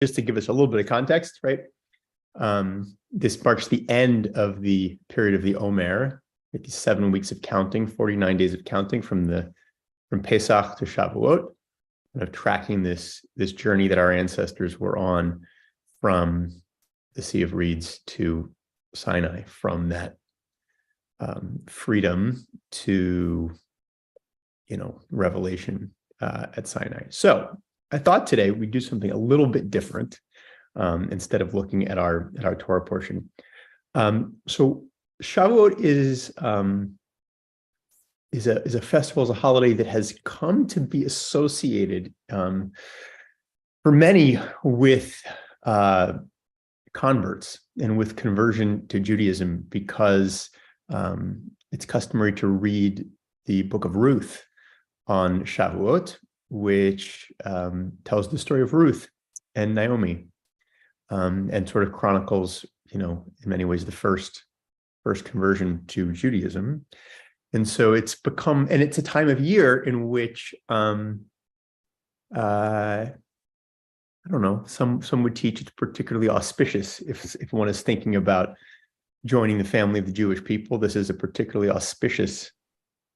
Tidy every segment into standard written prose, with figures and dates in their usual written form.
just to give us a little bit of context, right? This marks the end of the period of the Omer, 57 weeks of counting, 49 days of counting from Pesach to Shavuot, kind of tracking this journey that our ancestors were on from the Sea of Reeds to Sinai, from that freedom to, revelation at Sinai. So I thought today we'd do something a little bit different instead of looking at our Torah portion. So Shavuot is a festival, is a holiday that has come to be associated for many with converts and with conversion to Judaism, because it's customary to read the book of Ruth on Shavuot, which tells the story of Ruth and Naomi, and sort of chronicles, in many ways, the first conversion to Judaism. And so it's become, and it's a time of year in which, I don't know, some would teach it's particularly auspicious. If one is thinking about joining the family of the Jewish people, this is a particularly auspicious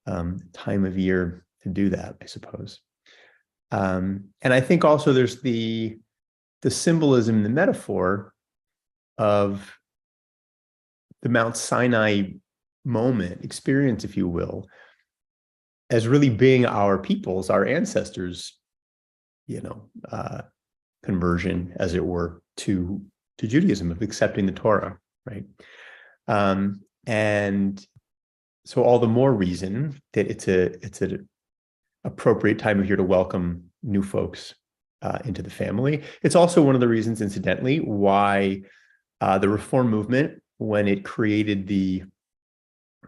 time of year to do that, I suppose. And I think also there's the symbolism, the metaphor of the Mount Sinai moment, experience, if you will, as really being our people's, our ancestors, conversion, as it were, to Judaism, of accepting the Torah, right? And so all the more reason that it's an appropriate time of year to welcome new folks into the family. It's also one of the reasons, incidentally, why the Reform movement, when it created the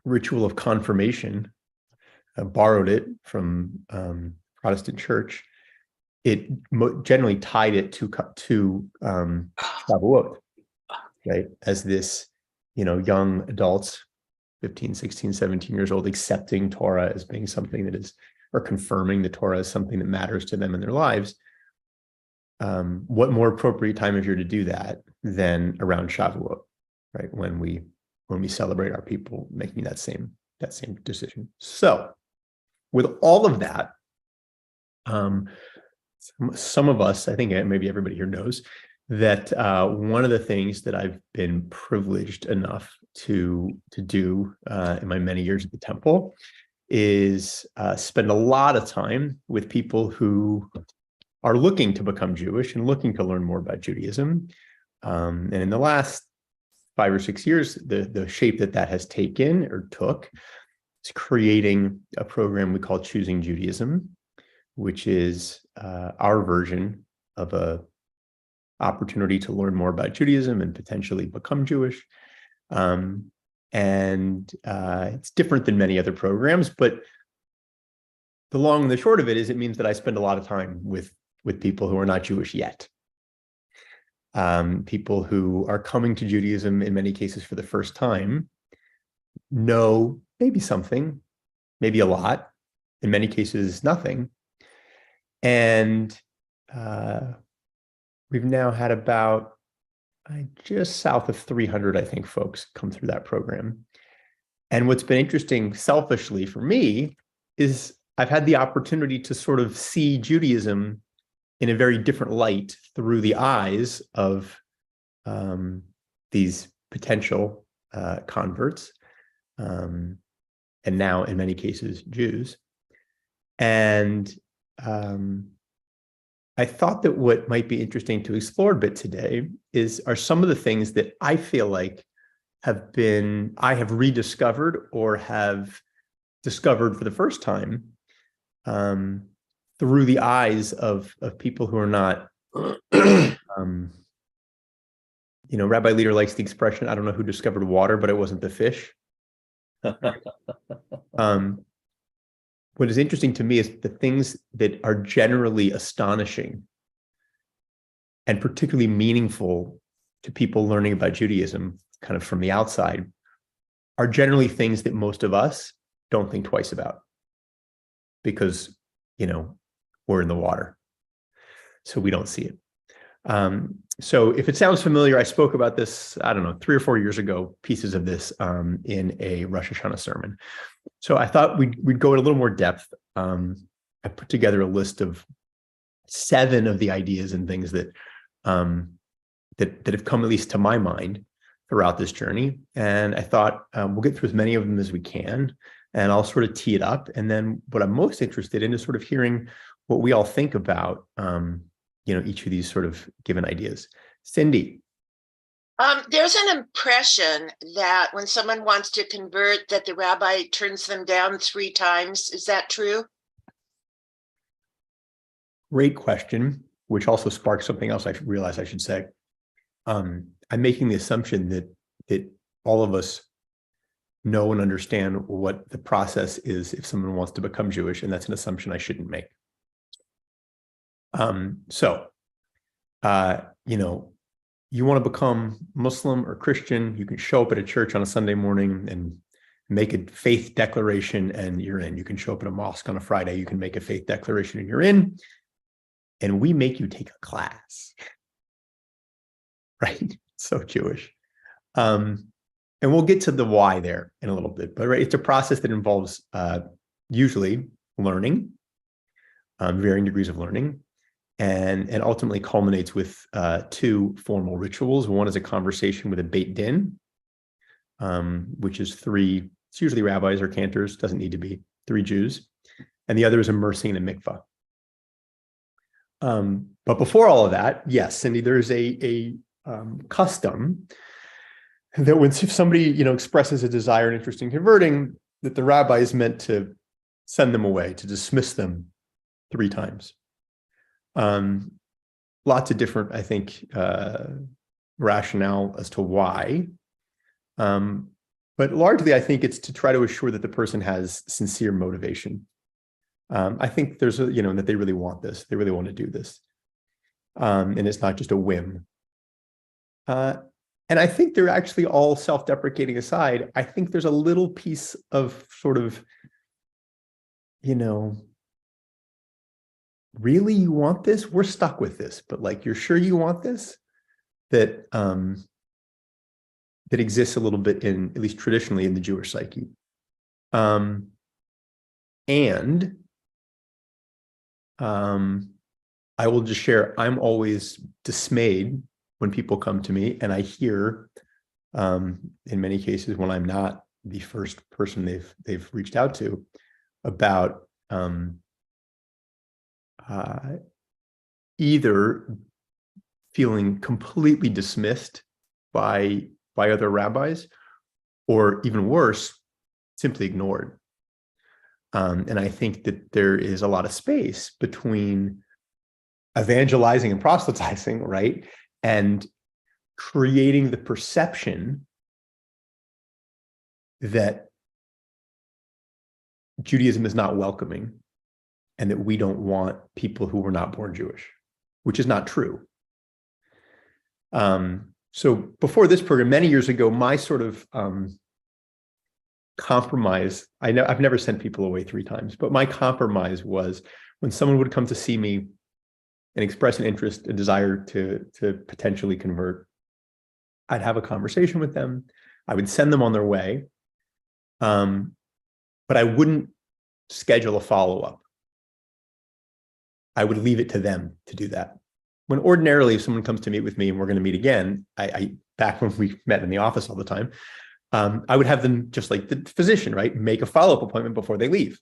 ritual of confirmation, borrowed it from Protestant Church, it generally tied it to Shavuot, right? As this, young adults, 15, 16, 17 years old, accepting Torah as being something that is, or confirming the Torah as something that matters to them in their lives. What more appropriate time of year to do that than around Shavuot, right? When we celebrate our people making that same decision. So with all of that, some of us, I think maybe everybody here knows, that one of the things that I've been privileged enough to do in my many years at the temple is spend a lot of time with people who are looking to become Jewish and looking to learn more about Judaism. And in the last 5 or 6 years, the shape that has taken or took is creating a program we call Choosing Judaism, which is our version of a opportunity to learn more about Judaism and potentially become Jewish. And it's different than many other programs, but the long and the short of it is it means that I spend a lot of time with people who are not Jewish yet. People who are coming to Judaism in many cases for the first time, know maybe something, maybe a lot, in many cases nothing. And we've now had about just south of 300, I think, folks come through that program. And what's been interesting selfishly for me is I've had the opportunity to sort of see Judaism in a very different light through the eyes of these potential converts, and now in many cases Jews. And I thought that what might be interesting to explore a bit today are some of the things that I feel like I have rediscovered or have discovered for the first time through the eyes of people who are not, Rabbi Leader likes the expression, I don't know who discovered water, but it wasn't the fish. What is interesting to me is the things that are generally astonishing and particularly meaningful to people learning about Judaism, kind of from the outside, are generally things that most of us don't think twice about because, we're in the water, so we don't see it. So if it sounds familiar, I spoke about this, I don't know, 3 or 4 years ago, pieces of this in a Rosh Hashanah sermon. So I thought we'd go in a little more depth. I put together a list of 7 of the ideas and things that that have come at least to my mind throughout this journey. And I thought we'll get through as many of them as we can, and I'll sort of tee it up. And then what I'm most interested in is sort of hearing what we all think about each of these sort of given ideas. Cindy. There's an impression that when someone wants to convert, that the rabbi turns them down 3 times. Is that true? Great question, which also sparks something else I realize I should say. I'm making the assumption that all of us know and understand what the process is if someone wants to become Jewish, and that's an assumption I shouldn't make. You want to become Muslim or Christian, you can show up at a church on a Sunday morning and make a faith declaration and you're in. You can show up at a mosque on a Friday, you can make a faith declaration and you're in. And we make you take a class, right? So Jewish. And we'll get to the why there in a little bit, but right, it's a process that involves usually learning, varying degrees of learning, and ultimately culminates with 2 formal rituals. One is a conversation with a Beit Din, which is 3, it's usually rabbis or cantors, doesn't need to be, 3 Jews. And the other is immersing in a mikvah. But before all of that, yes, Cindy, there's a custom that when somebody expresses a desire and interest in converting, that the rabbi is meant to send them away, to dismiss them 3 times. Lots of different, I think, rationale as to why. But largely, I think it's to try to assure that the person has sincere motivation. I think there's that they really want this, they really want to do this. And it's not just a whim. And I think they're actually all self-deprecating aside. I think there's a little piece of sort of, really you want this? We're stuck with this, but like, you're sure you want this? That exists a little bit in, at least traditionally, in the Jewish psyche. And I will just share, I'm always dismayed when people come to me and I hear, in many cases, when I'm not the first person they've reached out to, about either feeling completely dismissed by other rabbis, or even worse, simply ignored. And I think that there is a lot of space between evangelizing and proselytizing, right? And creating the perception that Judaism is not welcoming and that we don't want people who were not born Jewish, which is not true. So before this program, many years ago, my sort of compromise, I've never sent people away 3 times, but my compromise was when someone would come to see me and express an interest, a desire to potentially convert, I'd have a conversation with them. I would send them on their way, but I wouldn't schedule a follow-up. I would leave it to them to do that. When ordinarily, if someone comes to meet with me and we're going to meet again, I back when we met in the office all the time, I would have them, just like the physician, right, make a follow-up appointment before they leave.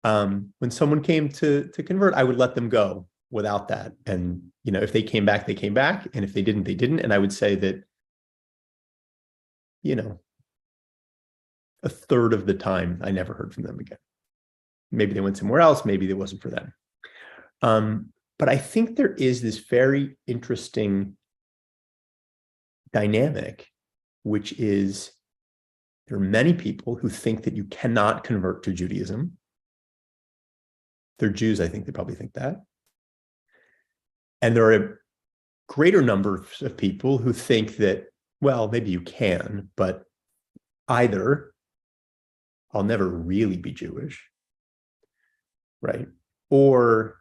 When someone came to convert, I would let them go without that. And, if they came back, they came back. And if they didn't, they didn't. And I would say that, a third of the time, I never heard from them again. Maybe they went somewhere else. Maybe it wasn't for them. But I think there is this very interesting dynamic, which is there are many people who think that you cannot convert to Judaism. They're Jews, I think they probably think that. And there are a greater number of people who think that, well, maybe you can, but either I'll never really be Jewish, right? Or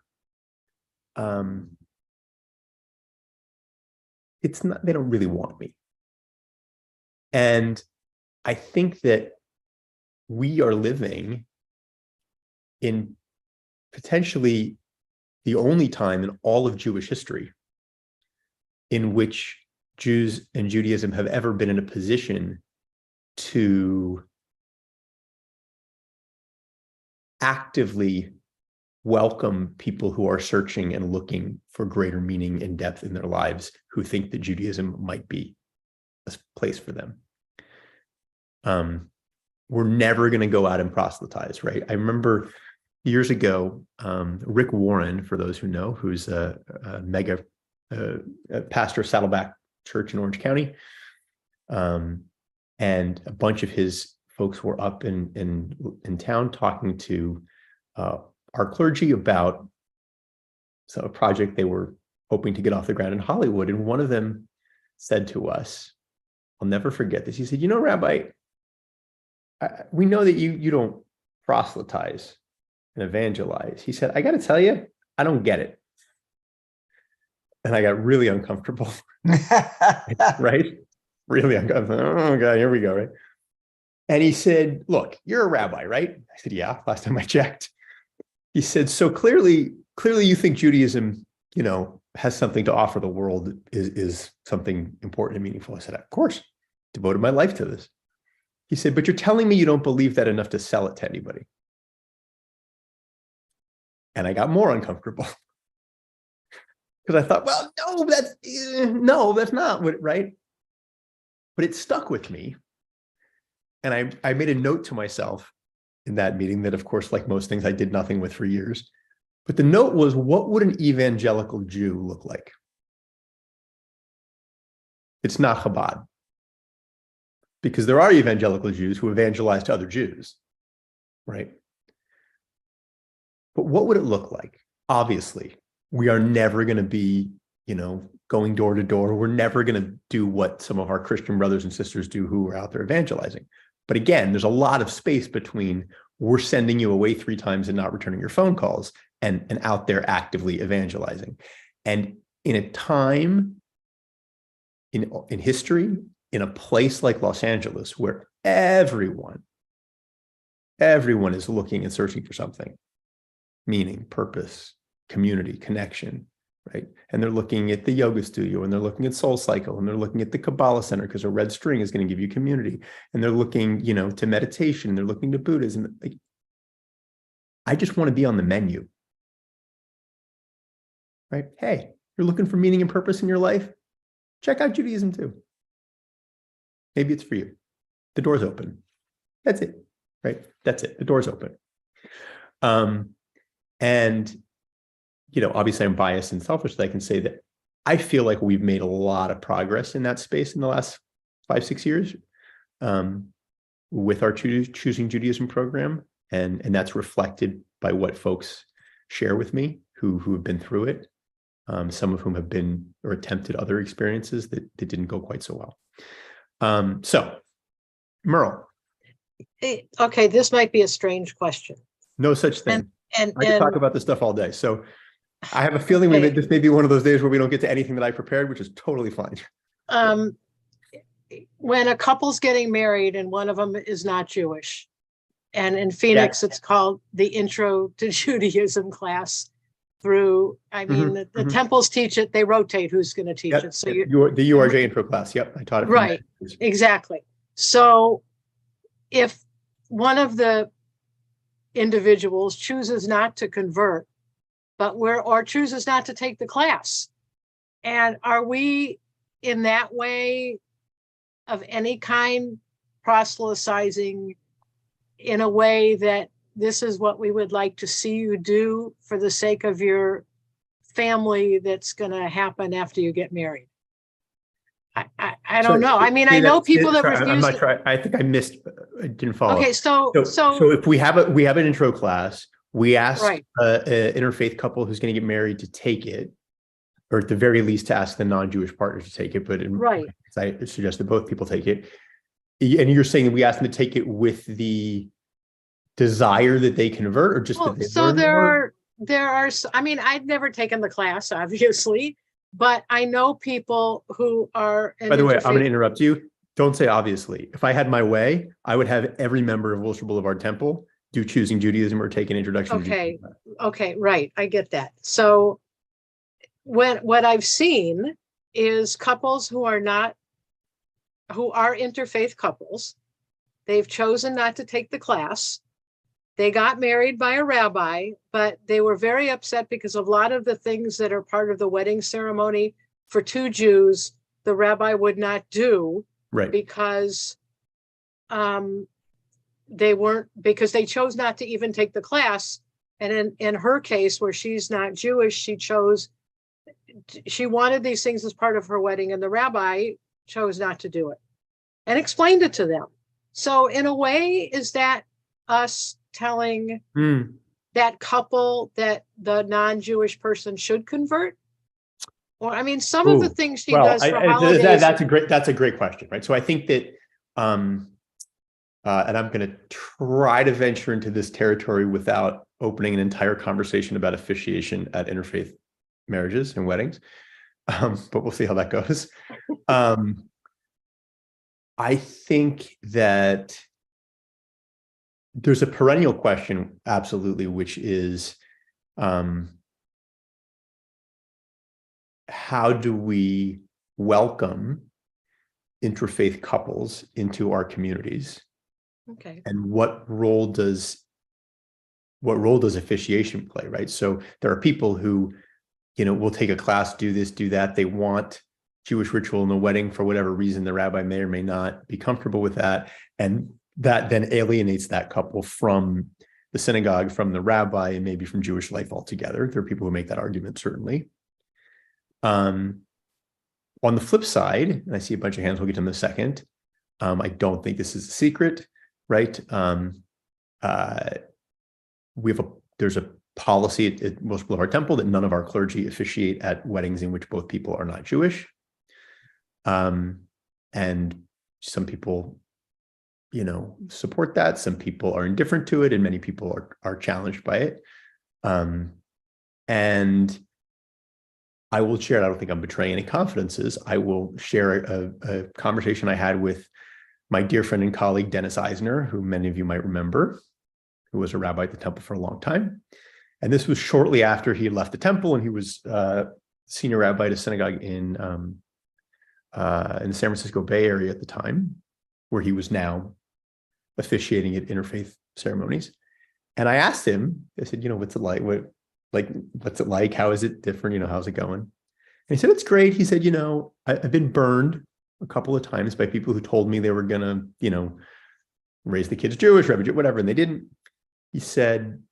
it's not, they don't really want me. And I think that we are living in potentially the only time in all of Jewish history in which Jews and Judaism have ever been in a position to actively welcome people who are searching and looking for greater meaning and depth in their lives, who think that Judaism might be a place for them. We're never going to go out and proselytize, right? I remember years ago, Rick Warren, for those who know, who's a mega pastor of Saddleback Church in Orange County, and a bunch of his folks were up in town talking to our clergy about a project they were hoping to get off the ground in Hollywood. And one of them said to us, I'll never forget this. He said, Rabbi, we know that you don't proselytize and evangelize. He said, I got to tell you, I don't get it. And I got really uncomfortable, right? Really uncomfortable. Oh God, here we go, right? And he said, look, you're a rabbi, right? I said, yeah, last time I checked. He said, so clearly you think Judaism, has something to offer the world, is something important and meaningful. I said, of course, devoted my life to this. He said, but you're telling me you don't believe that enough to sell it to anybody. And I got more uncomfortable because I thought, well, no, that's not what, right? But it stuck with me. And I made a note to myself in that meeting that, of course, like most things, I did nothing with for years. But the note was, what would an evangelical Jew look like? It's not Chabad. Because there are evangelical Jews who evangelize to other Jews, right? But what would it look like? Obviously, we are never going to be, going door to door. We're never going to do what some of our Christian brothers and sisters do who are out there evangelizing. But again, there's a lot of space between we're sending you away 3 times and not returning your phone calls and out there actively evangelizing. And in a time in history, in a place like Los Angeles, where everyone is looking and searching for something, meaning, purpose, community, connection, right? And they're looking at the yoga studio, and they're looking at Soul Cycle, and they're looking at the Kabbalah Center because a red string is going to give you community. And they're looking, to meditation, and they're looking to Buddhism. I just want to be on the menu, right? Hey, you're looking for meaning and purpose in your life? Check out Judaism too. Maybe it's for you. The door's open. That's it, right? That's it. The door's open. And, obviously I'm biased and selfish. I can say that I feel like we've made a lot of progress in that space in the last 5-6 years with our Choosing Judaism program. And that's reflected by what folks share with me who have been through it. Some of whom have been or attempted other experiences that didn't go quite so well. So, Merle. Okay, this might be a strange question. No such thing. And I can talk about this stuff all day. So I have a feeling this may be one of those days where we don't get to anything that I prepared, which is totally fine. When a couple's getting married and one of them is not Jewish, and in Phoenix, It's called the Intro to Judaism class. The temples teach it, they rotate who's going to teach it. So the URJ intro class. Yep. I taught it. Right. Exactly. So if one of the individuals chooses not to convert, or chooses not to take the class, and are we in that way of any kind proselytizing in a way that this is what we would like to see you do for the sake of your family that's going to happen after you get married? I don't know. I mean, I know people that refuse. I'm not sure. I think I missed. I didn't follow. Okay, so if we have an intro class, we ask an interfaith couple who's going to get married to take it, or at the very least to ask the non-Jewish partner to take it. But I suggest that both people take it. And you're saying that we ask them to take it with the desire that they convert, or just that they learn more? There are. I mean, I've never taken the class, obviously, but I know people who are. By the way, I'm going to interrupt you. Don't say obviously. If I had my way, I would have every member of Wilshire Boulevard Temple do Choosing Judaism or take an introduction to Judaism. Okay, right. I get that. So what I've seen is couples who are interfaith couples. They've chosen not to take the class. They got married by a rabbi, but they were very upset because a lot of the things that are part of the wedding ceremony for two Jews, the rabbi would not do, right? Because they chose not to even take the class. And in her case, where she's not Jewish, she wanted these things as part of her wedding, and the rabbi chose not to do it and explained it to them. So in a way, is that us telling that couple that the non-Jewish person should convert? Or, I mean, some of the things she does for holidays. That's a great question, right? So I think that, and I'm going to try to venture into this territory without opening an entire conversation about officiation at interfaith marriages and weddings, but we'll see how that goes. I think that there's a perennial question, absolutely, which is how do we welcome interfaith couples into our communities? Okay. And what role does officiation play, right? So there are people who, will take a class, do this, do that. They want Jewish ritual in the wedding for whatever reason. The rabbi may or may not be comfortable with that. And that then alienates that couple from the synagogue, from the rabbi, and maybe from Jewish life altogether. There are people who make that argument, certainly. On the flip side, and I see a bunch of hands, we'll get to them in a second. I don't think this is a secret, right? There's a policy at Wilshire Boulevard Temple that none of our clergy officiate at weddings in which both people are not Jewish. And some people, support that. Some people are indifferent to it, and many people are challenged by it. And I will share, I don't think I'm betraying any confidences. I will share a conversation I had with my dear friend and colleague, Dennis Eisner, who many of you might remember, who was a rabbi at the temple for a long time. And this was shortly after he had left the temple, and he was senior rabbi at a synagogue in the San Francisco Bay Area at the time, where he was now officiating at interfaith ceremonies. And I asked him, I said, what's it like? What's it like? How is it different? How's it going? And he said, it's great. He said, I've been burned a couple of times by people who told me they were going to, raise the kids Jewish, whatever, and they didn't. He said,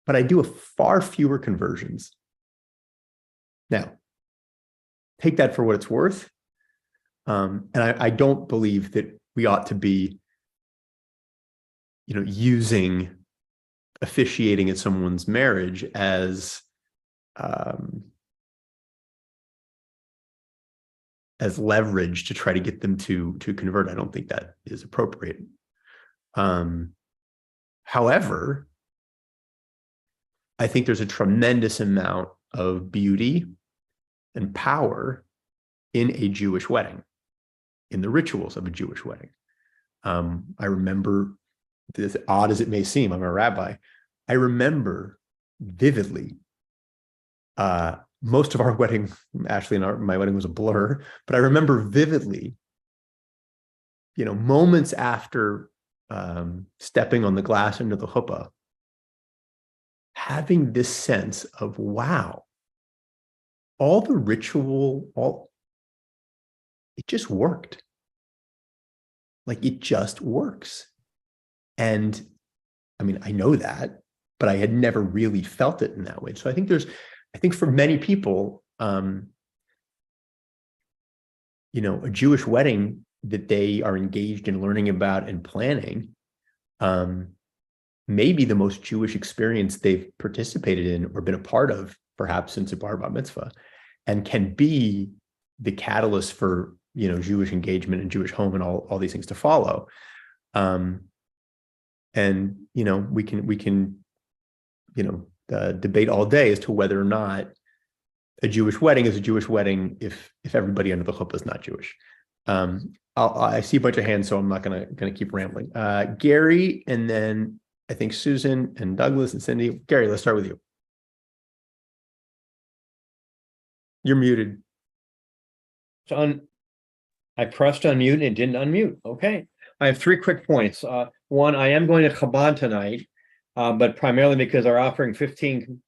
but I do far fewer conversions. Now, take that for what it's worth. And I don't believe that we ought to be, using officiating at someone's marriage as leverage to try to get them to convert. I don't think that is appropriate. However, I think there's a tremendous amount of beauty and power in a Jewish wedding, in the rituals of a Jewish wedding. I remember, as odd as it may seem, I'm a rabbi, I remember vividly, most of our wedding, Ashley and my wedding was a blur, but I remember vividly, moments after stepping on the glass into the chuppah, having this sense of, wow, all the ritual, it just worked. Like, it just works. And I mean, I know that, but I had never really felt it in that way. So I think for many people, a Jewish wedding that they are engaged in learning about and planning, may be the most Jewish experience they've participated in or been a part of, perhaps since a bar mitzvah, and can be the catalyst for, Jewish engagement and Jewish home and all these things to follow. And, we can debate all day as to whether or not a Jewish wedding is a Jewish wedding if everybody under the chuppah is not Jewish. I see a bunch of hands, so I'm not gonna keep rambling. Gary, and then I think Susan and Douglas and Cindy. Gary, let's start with you. You're muted. I pressed unmute and it didn't unmute. Okay. I have 3 quick points. One, I am going to Chaban tonight, but primarily because they're offering 15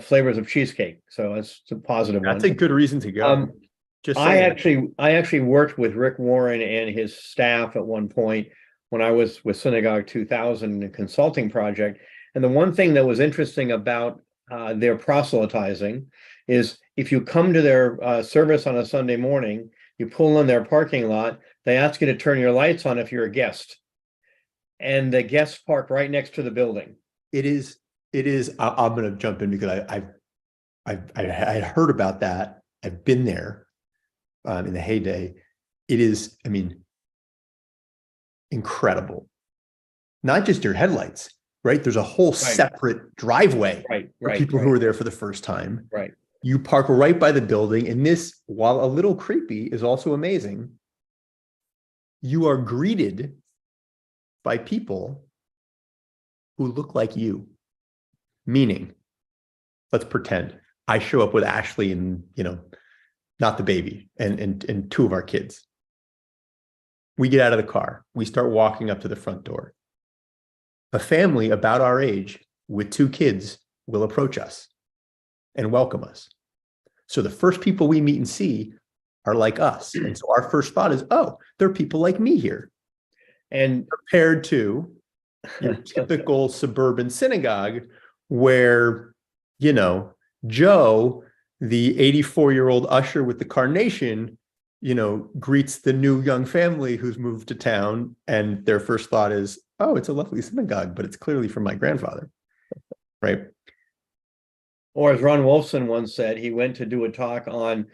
flavors of cheesecake. So it's a positive one. That's a good reason to go. Just I saying. actually worked with Rick Warren and his staff at one point when I was with Synagogue 2000 consulting project. And the one thing that was interesting about their proselytizing is if you come to their service on a Sunday morning, you pull in their parking lot, they ask you to turn your lights on if you're a guest. And the guests park right next to the building. It is. I'm going to jump in because I had heard about that. I've been there in the heyday. It is, I mean, incredible. Not just your headlights, right? There's a whole separate driveway for people who are there for the first time. Right. You park right by the building, and this, while a little creepy, is also amazing. You are greeted by people who look like you. Meaning, let's pretend I show up with Ashley and, not the baby, and 2 of our kids. We get out of the car. We start walking up to the front door. A family about our age with 2 kids will approach us and welcome us. So the first people we meet and see are like us. And so our first thought is, oh, there are people like me here. And compared to your typical suburban synagogue where, Joe, the 84-year-old usher with the carnation, greets the new young family who's moved to town. And their first thought is, oh, it's a lovely synagogue, but it's clearly from my grandfather. Right. Or as Ron Wolfson once said, he went to do a talk on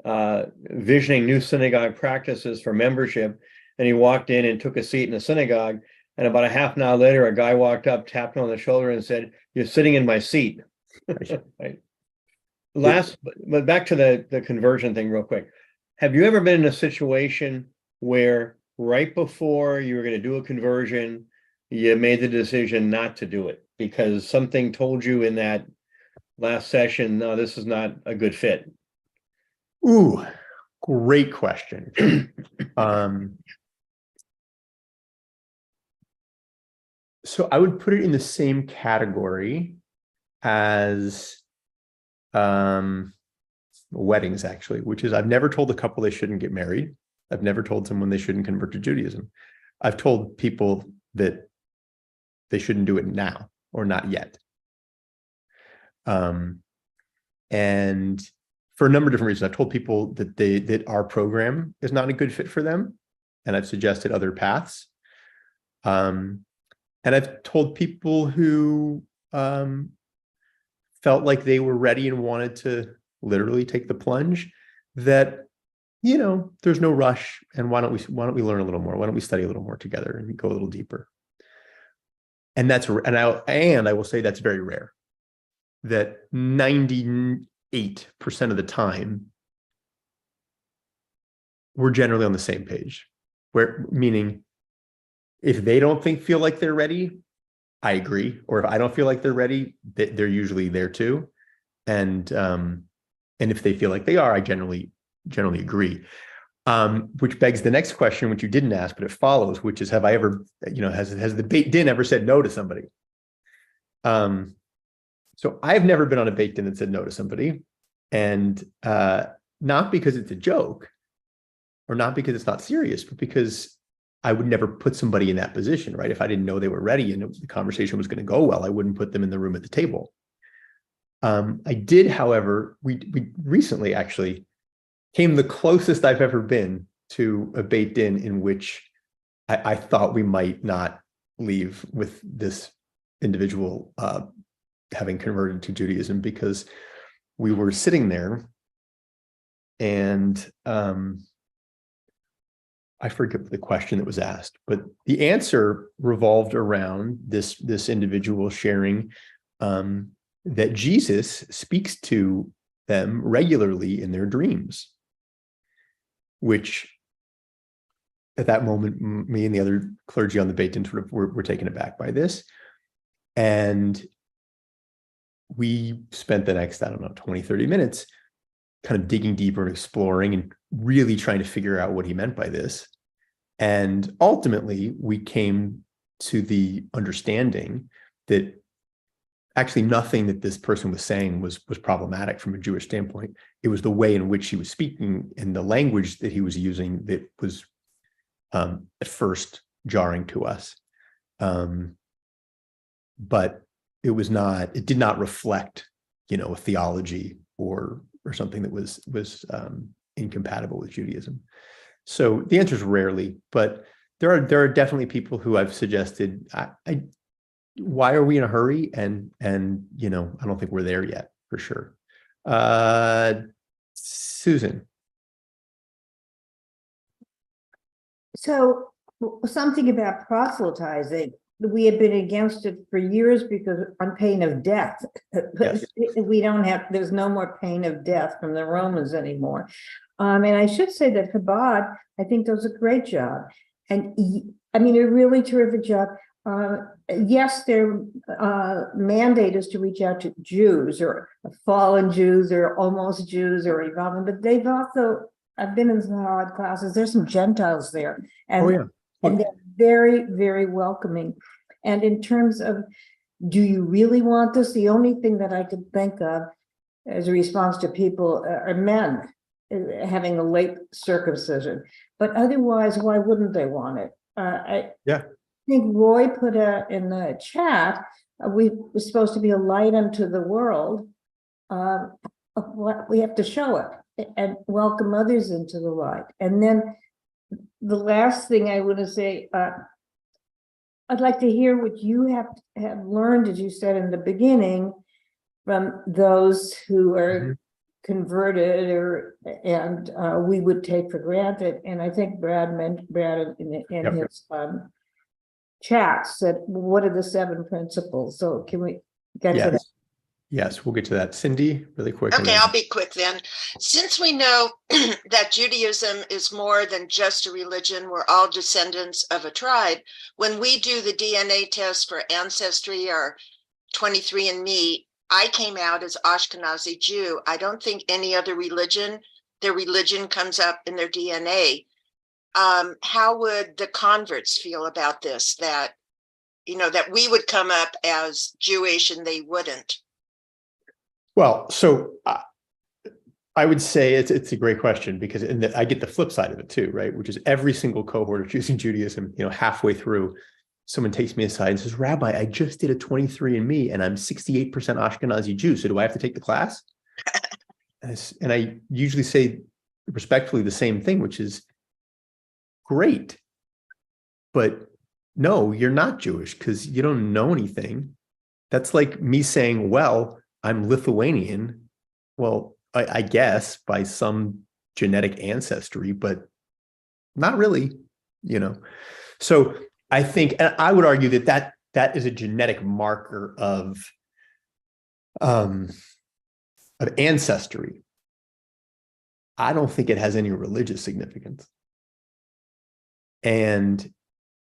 visioning new synagogue practices for membership. And he walked in and took a seat in the synagogue. And about a half an hour later, a guy walked up, tapped him on the shoulder and said, "You're sitting in my seat." Right. But back to the conversion thing real quick. Have you ever been in a situation where right before you were going to do a conversion, you made the decision not to do it because something told you in that last session, no, this is not a good fit? Ooh, great question. So I would put it in the same category as weddings, actually, which is I've never told a couple they shouldn't get married. I've never told someone they shouldn't convert to Judaism. I've told people that they shouldn't do it now or not yet. And for a number of different reasons, I've told people that our program is not a good fit for them, and I've suggested other paths. And I've told people who felt like they were ready and wanted to literally take the plunge that, there's no rush, and why don't we learn a little more? Why don't we study a little more together and go a little deeper? And I will say that's very rare. That 98% of the time, we're generally on the same page. Meaning, if they don't feel like they're ready, I agree. Or if I don't feel like they're ready, they're usually there too. And if they feel like they are, I generally agree. Which begs the next question, which you didn't ask, but it follows, which is, have I ever, has the Beit Din ever said no to somebody? So I've never been on a Beit Din that said no to somebody, and not because it's a joke or not because it's not serious, but because I would never put somebody in that position, right? If I didn't know they were ready and the conversation was going to go well, I wouldn't put them in the room at the table. I did, however, we recently actually came the closest I've ever been to a Beit Din in which I thought we might not leave with this individual having converted to Judaism, because we were sitting there and I forget the question that was asked, but the answer revolved around this individual sharing that Jesus speaks to them regularly in their dreams, which at that moment, me and the other clergy on the Beit Din sort of were taken aback by this. And we spent the next, 20, 30 minutes kind of digging deeper and exploring and really trying to figure out what he meant by this. And ultimately, we came to the understanding that actually nothing that this person was saying was problematic from a Jewish standpoint. It was the way in which he was speaking and the language that he was using that was at first jarring to us. But it did not reflect, a theology or something that was incompatible with Judaism. So the answer is rarely, but there are definitely people who I've suggested, why are we in a hurry? And I don't think we're there yet for sure. Susan. So something about proselytizing, we have been against it for years because on pain of death. Yes. There's no more pain of death from the Romans anymore. And I should say that Chabad, I think, does a great job. And a really terrific job. Yes, their mandate is to reach out to Jews or fallen Jews or almost Jews or even, but they've also, I've been in some hard classes, there's some Gentiles there. And, and they're very, very welcoming. And in terms of, do you really want this? The only thing that I could think of as a response to people are men having a late circumcision. But otherwise, why wouldn't they want it? I think Roy put in the chat, we were supposed to be a light unto the world. We have to show it and welcome others into the light. And then the last thing I want to say, I'd like to hear what you have learned, as you said in the beginning, from those who are converted and we would take for granted. And I think Brad in his chat said, what are the 7 principles? So can we get to that? Yes, we'll get to that. Cindy, really quick. Okay, I'll be quick then. Since we know that Judaism is more than just a religion, we're all descendants of a tribe. When we do the DNA test for Ancestry or 23andMe, I came out as Ashkenazi Jew. I don't think any other religion, their religion comes up in their DNA. How would the converts feel about this? That, that we would come up as Jewish and they wouldn't? Well, so I would say it's a great question because I get the flip side of it too, right? Which is every single cohort of choosing Judaism, halfway through, someone takes me aside and says, Rabbi, I just did a 23andMe and I'm 68% Ashkenazi Jew. So do I have to take the class? And I usually say respectfully the same thing, which is great. But no, you're not Jewish because you don't know anything. That's like me saying, well, I'm Lithuanian. Well, I guess by some genetic ancestry, but not really, So I think, and I would argue that is a genetic marker of ancestry. I don't think it has any religious significance. And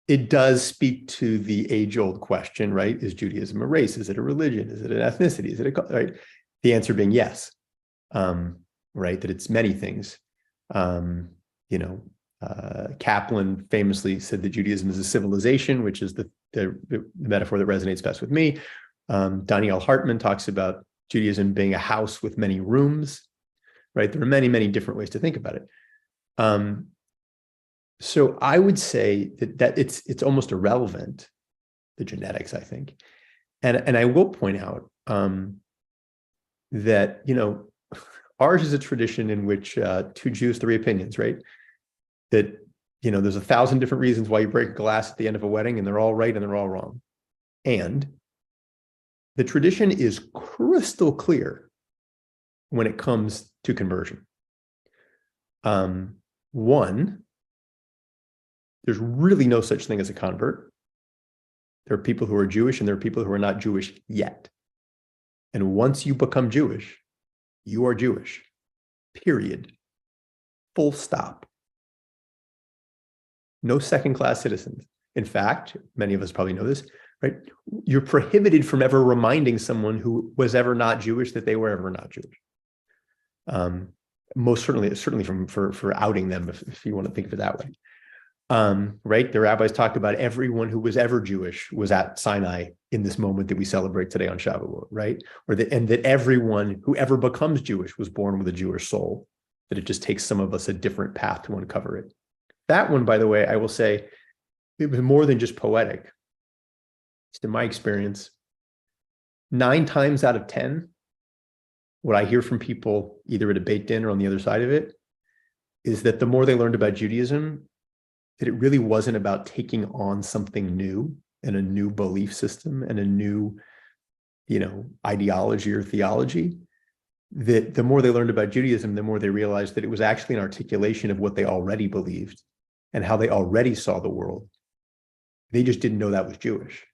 it does speak to the age-old question, right? Is Judaism a race? Is it a religion? Is it an ethnicity? Is it right? The answer being yes, right? That it's many things. Kaplan famously said that Judaism is a civilization, which is the metaphor that resonates best with me. Daniel Hartman talks about Judaism being a house with many rooms, right? There are many, many different ways to think about it. So I would say that it's almost irrelevant, the genetics, I think. And I will point out that, ours is a tradition in which 2 Jews, 3 opinions, right? That, there's 1,000 different reasons why you break a glass at the end of a wedding and they're all right and they're all wrong. And the tradition is crystal clear when it comes to conversion. One, there's really no such thing as a convert. There are people who are Jewish and there are people who are not Jewish yet. And once you become Jewish, You are Jewish, period. Full stop. No second-class citizens. In fact, many of us probably know this, right? You're prohibited from ever reminding someone who was ever not Jewish that they were ever not Jewish. Most certainly for outing them, if you want to think of it that way. Right? The rabbis talked about everyone who was ever Jewish was at Sinai in this moment that we celebrate today on Shavuot, right? And that everyone who ever becomes Jewish was born with a Jewish soul, that it just takes some of us a different path to uncover it. That one, by the way, I will say, it was more than just poetic. Just in my experience, 9 times out of 10, what I hear from people, either at a Beit Din or on the other side of it, is that the more they learned about Judaism, that it really wasn't about taking on something new and a new belief system and a new, ideology or theology. That the more they learned about Judaism, the more they realized that it was actually an articulation of what they already believed and how they already saw the world. They just didn't know that was Jewish.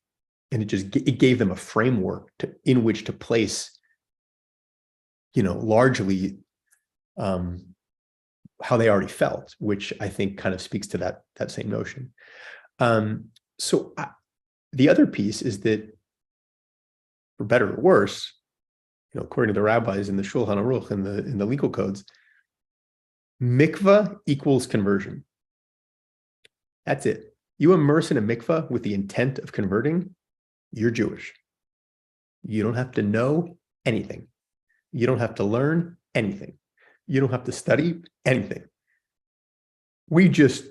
And it gave them a framework in which to place, largely how they already felt, which I think kind of speaks to that same notion. The other piece is that, for better or worse, according to the rabbis in the Shulchan Aruch and in the legal codes, mikvah equals conversion. That's it. You immerse in a mikvah with the intent of converting, you're Jewish. You don't have to know anything. You don't have to learn anything. You don't have to study anything. We just,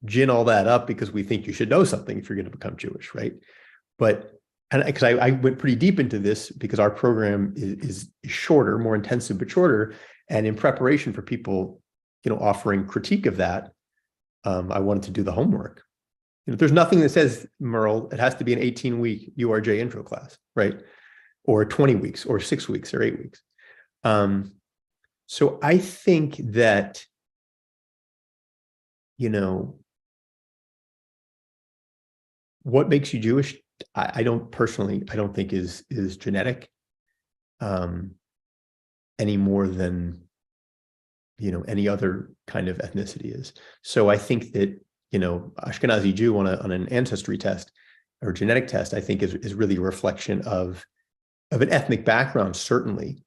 gin all that up because we think you should know something if you're going to become Jewish, right? And because I went pretty deep into this because our program is shorter, more intensive, but shorter. And in preparation for people, offering critique of that, I wanted to do the homework. There's nothing that says, Merle, it has to be an 18-week URJ intro class, right? Or 20 weeks, or 6 weeks, or 8 weeks. So I think that, what makes you Jewish, I don't think is genetic, any more than, any other kind of ethnicity is. So I think that, Ashkenazi Jew on an ancestry test or genetic test, I think is really a reflection of an ethnic background, certainly.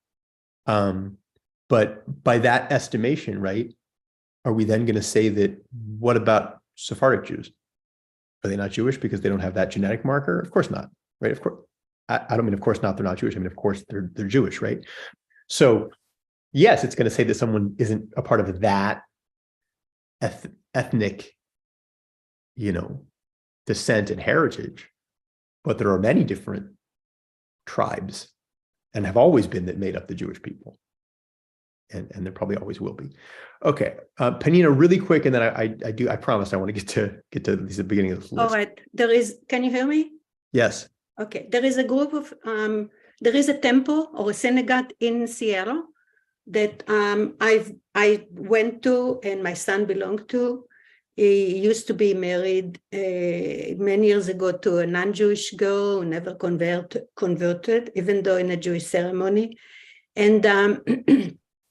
But by that estimation, right, are we then going to say that, what about Sephardic Jews? Are they not Jewish because they don't have that genetic marker? Of course not, right? Of course, I don't mean, of course not, they're not Jewish. I mean, of course, they're Jewish, right? So yes, it's going to say that someone isn't a part of that ethnic, descent and heritage, but there are many different tribes and have always been that made up the Jewish people. And there probably always will be. Okay, Penina, really quick, and then I promised I want to get to the beginning of this list. All right, can you hear me? Yes. Okay, there is a group of, there is a temple or a synagogue in Seattle that I went to and my son belonged to. He used to be married many years ago to a non-Jewish girl who never converted, even though in a Jewish ceremony. And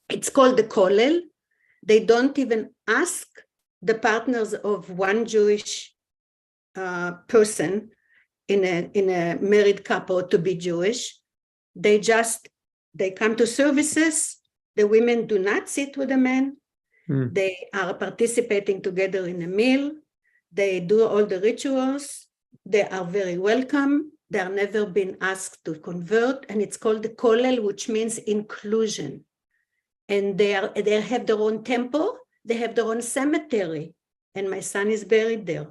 it's called the Kolel. They don't even ask the partners of one Jewish person in a married couple to be Jewish. They come to services. The women do not sit with the men. They are participating together in a meal. They do all the rituals. They are very welcome. They are never been asked to convert. And it's called the Kolel, which means inclusion. And they have their own temple. They have their own cemetery. And my son is buried there.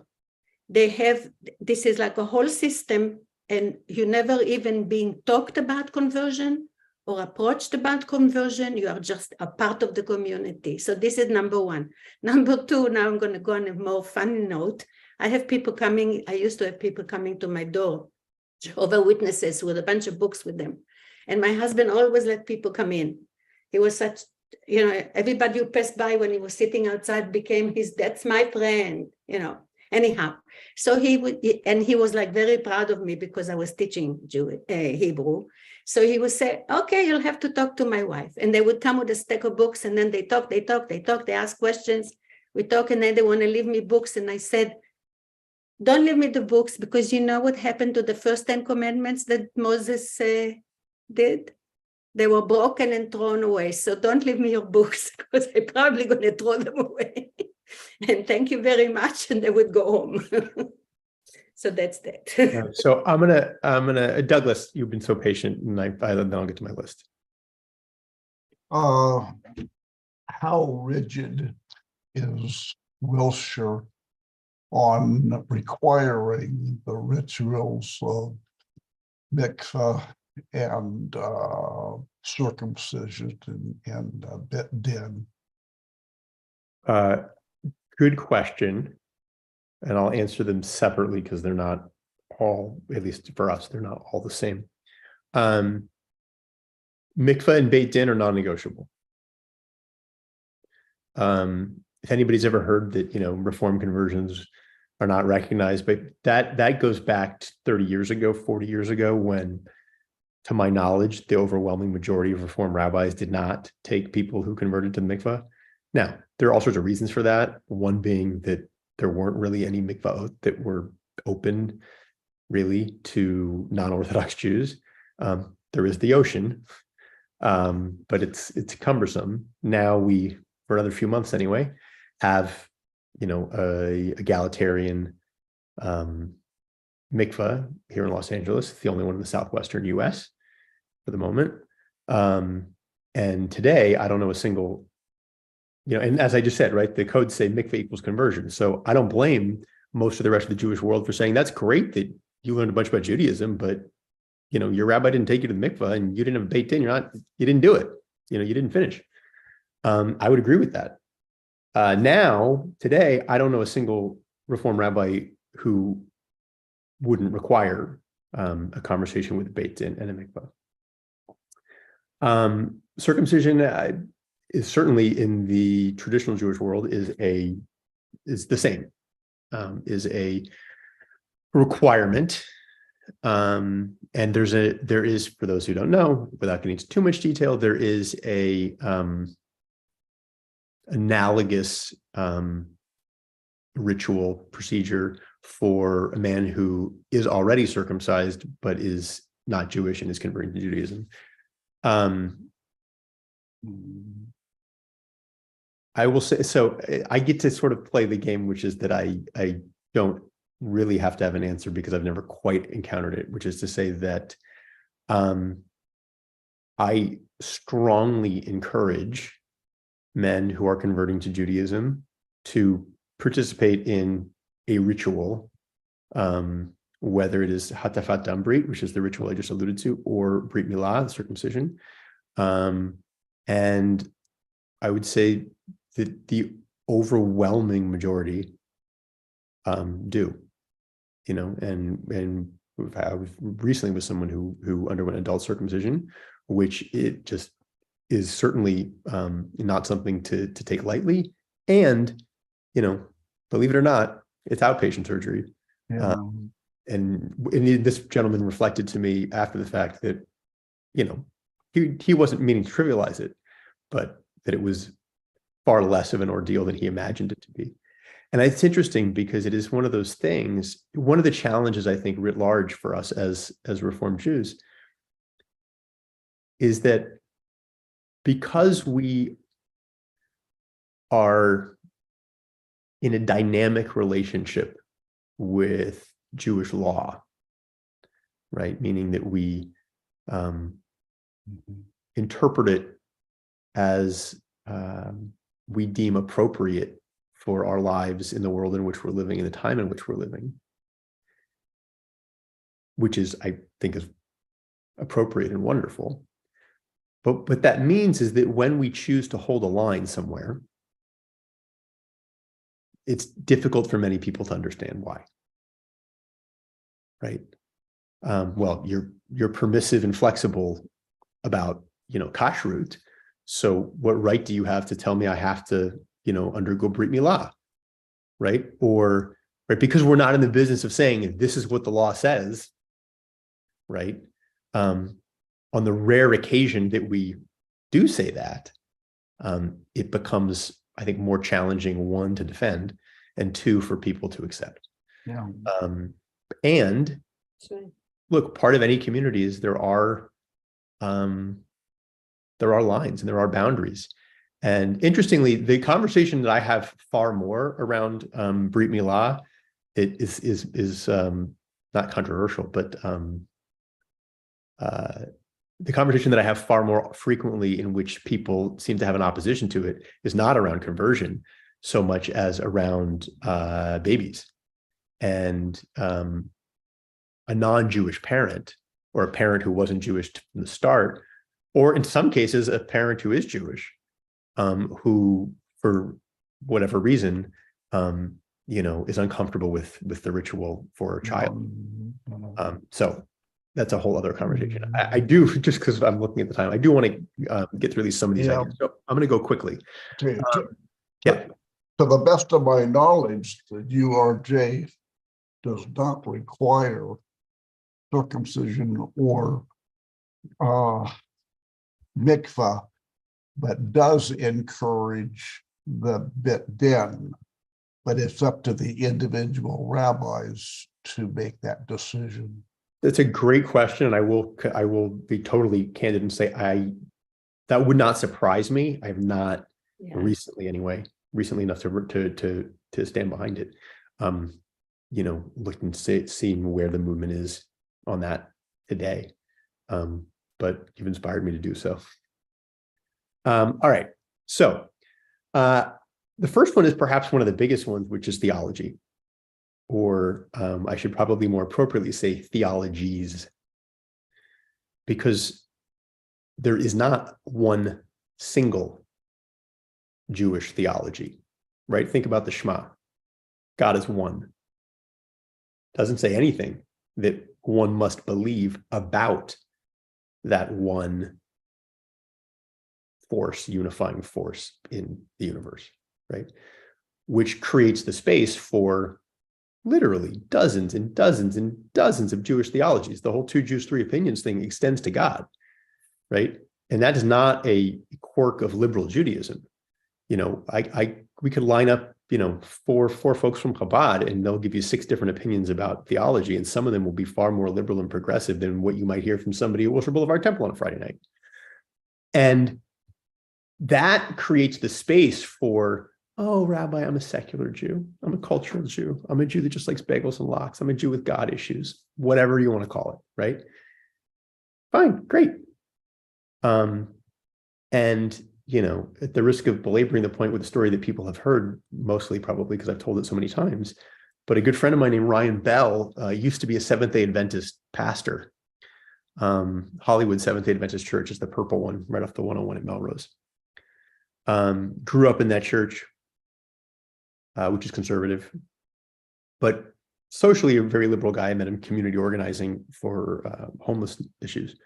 This is like a whole system, and you never even being talked about conversion or approached about conversion. You are just a part of the community. So this is number one. Number two, now I'm going to go on a more fun note. I used to have people coming to my door, Jehovah's Witnesses with a bunch of books with them. And my husband always let people come in. He was such, everybody who passed by when he was sitting outside became that's my friend, anyhow. So he was like very proud of me because I was teaching Hebrew. So he would say, okay, you'll have to talk to my wife. And they would come with a stack of books, and then they talk, they ask questions, we talk, and then they want to leave me books. And I said, don't leave me the books, because you know what happened to the first 10 commandments that Moses did? They were broken and thrown away. So don't leave me your books, because I'm probably going to throw them away. And thank you very much. And they would go home. So that's that. So I'm gonna Douglas, you've been so patient, and then I'll get to my list. How rigid is Wilshire on requiring the rituals of mikvah and circumcision and bet din? Good question. And I'll answer them separately because they're not all, at least for us, they're not all the same. Mikvah and Beit Din are non-negotiable. If anybody's ever heard that, Reform conversions are not recognized, but that goes back 30 years ago, 40 years ago, when, to my knowledge, the overwhelming majority of Reform rabbis did not take people who converted to the mikvah. Now, there are all sorts of reasons for that. One being that there weren't really any mikvahot that were open really to non-Orthodox Jews. There is the ocean, but it's cumbersome. Now we, for another few months anyway, have a egalitarian mikvah here in Los Angeles. It's the only one in the southwestern U.S. for the moment. And today, I don't know a single. And as I just said, right, the codes say mikvah equals conversion. So I don't blame most of the rest of the Jewish world for saying that's great that you learned a bunch about Judaism, but your rabbi didn't take you to the mikvah and you didn't have a beit din. You didn't do it. You didn't finish. I would agree with that. Now, today, I don't know a single Reform rabbi who wouldn't require a conversation with a beit din and a mikvah. Circumcision is certainly in the traditional Jewish world is the same, is a requirement. And there is, for those who don't know, without getting into too much detail, there is a analogous ritual procedure for a man who is already circumcised but is not Jewish and is converting to Judaism. I will say, so I get to sort of play the game, which is that I don't really have to have an answer because I've never quite encountered it, which is to say that I strongly encourage men who are converting to Judaism to participate in a ritual, whether it is Hatafat Dam Brit, which is the ritual I just alluded to, or Brit Milah, circumcision. And I would say that the overwhelming majority do, and I was recently with someone who underwent adult circumcision, which it just is certainly not something to take lightly. And, believe it or not, it's outpatient surgery. Yeah. And this gentleman reflected to me after the fact that, he wasn't meaning to trivialize it, but that it was far less of an ordeal than he imagined it to be. And it's interesting because it is one of those things, one of the challenges, I think, writ large for us as Reformed Jews is that because we are in a dynamic relationship with Jewish law, right? Meaning that we interpret it as we deem appropriate for our lives in the world in which we're living, in the time in which we're living, which is, I think, is appropriate and wonderful. But what that means is that when we choose to hold a line somewhere, it's difficult for many people to understand why. Right? Well, you're permissive and flexible about, kashrut. So what right do you have to tell me I have to, undergo Brit Milah? Right? Or, right, because we're not in the business of saying this is what the law says, right? on the rare occasion that we do say that, it becomes, I think, more challenging, one, to defend, and two, for people to accept. Yeah. And look, part of any community is there are lines and there are boundaries. And interestingly, the conversation that I have far more around Brit Milah, it is not controversial, but the conversation that I have far more frequently, in which people seem to have an opposition to it, is not around conversion so much as around babies. And a non-Jewish parent, or a parent who wasn't Jewish from the start, or in some cases, a parent who is Jewish, who, for whatever reason, is uncomfortable with the ritual for a child. So that's a whole other conversation. I do, just because I'm looking at the time, I do want to get through some of these ideas. So I'm going to go quickly. Yeah. To the best of my knowledge, the URJ does not require circumcision or mikvah, but does encourage the bit din. But it's up to the individual rabbis to make that decision. That's a great question, and I will be totally candid and say that would not surprise me. I have not recently enough to stand behind it. Looked and seeing where the movement is on that today. But you've inspired me to do so. All right. So the first one is perhaps one of the biggest ones, which is theology. Or I should probably more appropriately say theologies, because there is not one single Jewish theology, right? Think about the Shema. God is one. Doesn't say anything that one must believe about that one force, unifying force in the universe, right? Which creates the space for literally dozens and dozens and dozens of Jewish theologies. The whole 2 Jews, 3 opinions thing extends to God, right? And that is not a quirk of liberal Judaism. We could line up, four folks from Chaban, and they'll give you 6 different opinions about theology, and some of them will be far more liberal and progressive than what you might hear from somebody at Wilshire Boulevard Temple on a Friday night. And that creates the space for, oh, Rabbi, I'm a secular Jew. I'm a cultural Jew. I'm a Jew that just likes bagels and lox. I'm a Jew with God issues, whatever you want to call it, right? Fine, great. And, at the risk of belaboring the point with a story that people have heard, mostly probably because I've told it so many times, but a good friend of mine named Ryan Bell used to be a Seventh-day Adventist pastor. Hollywood Seventh-day Adventist Church is the purple one right off the 101 at Melrose. Grew up in that church, which is conservative, but socially a very liberal guy. I met him community organizing for homeless issues.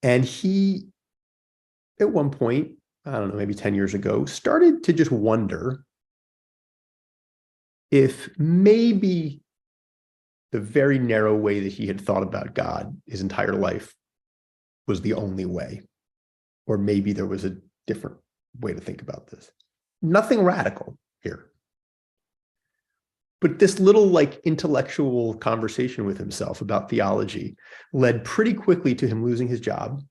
And he, at one point, I don't know, maybe 10 years ago, started to just wonder if maybe the very narrow way that he had thought about God his entire life was the only way, or maybe there was a different way to think about this. Nothing radical here. But this little intellectual conversation with himself about theology led pretty quickly to him losing his job.